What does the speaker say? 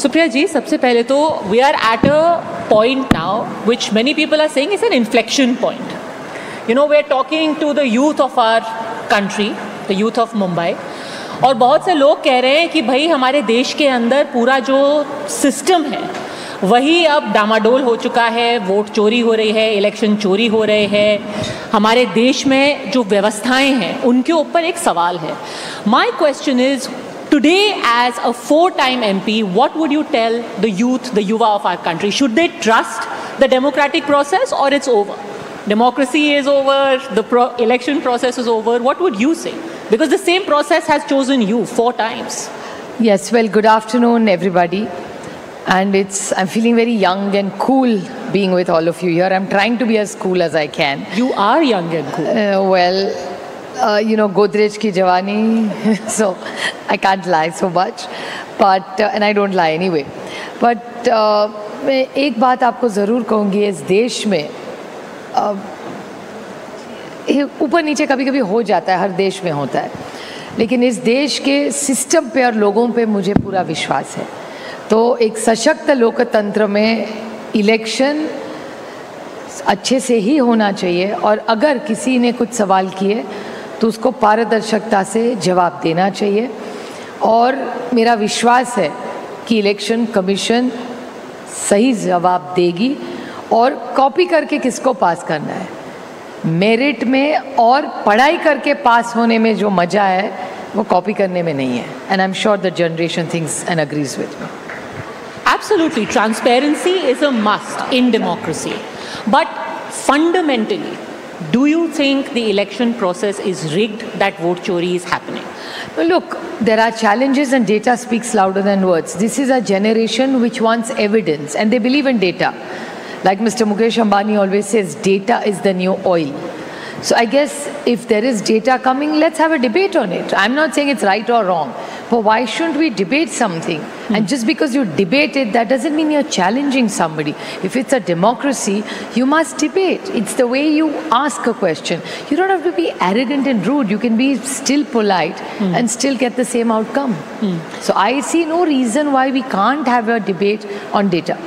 सुप्रिया जी, सबसे पहले तो we are at a point now which many people are saying is an inflection point. You know, we are talking to the youth of our country, the youth of Mumbai, और बहुत से लोग कह रहे हैं कि भाई हमारे देश के अंदर पूरा जो सिस्टम है वही अब डामाडोल हो चुका है, वोट चोरी हो रही है, इलेक्शन चोरी हो रहे हैं, हमारे देश में जो व्यवस्थाएं हैं उनके ऊपर एक सवाल है. My question is, today as a 4-time MP, what would you tell the youth, the yuva of our country? Should they trust the democratic process or it's over? Democracy is over, the election process is over. What would you say? Because the same process has chosen you 4 times. Yes, well, good afternoon, everybody. And I'm feeling very young and cool being with all of you here. I'm trying to be as cool as I can. You are young and cool. You know, Godrej ki Jawani, so I can't lie so much. But, and I don't lie anyway. But मैं एक बात आपको ज़रूर कहूँगी, इस देश में ऊपर नीचे कभी कभी हो जाता है, हर देश में होता है, लेकिन इस देश के सिस्टम पे और लोगों पे मुझे पूरा विश्वास है. तो एक सशक्त लोकतंत्र में इलेक्शन अच्छे से ही होना चाहिए, और अगर किसी ने कुछ सवाल किए तो उसको पारदर्शिता से जवाब देना चाहिए. और मेरा विश्वास है कि इलेक्शन कमीशन सही जवाब देगी. और कॉपी करके किसको पास करना है, मेरिट में और पढ़ाई करके पास होने में जो मज़ा है वो कॉपी करने में नहीं है. And I am sure the generation thinks and agrees with me. Absolutely, transparency is a must in democracy. But fundamentally, do you think the election process is rigged, that vote chori is happening? Well, look, there are challenges and data speaks louder than words. This is a generation which wants evidence and they believe in data. Like Mr. Mukesh Ambani always says, data is the new oil. So I guess if there is data coming, let's have a debate on it. I'm not saying it's right or wrong, but why shouldn't we debate something? And just because you debate it, that doesn't mean you're challenging somebody. If it's a democracy, you must debate. It's the way you ask a question. You don't have to be arrogant and rude. You can be still polite and still get the same outcome. So I see no reason why we can't have a debate on data.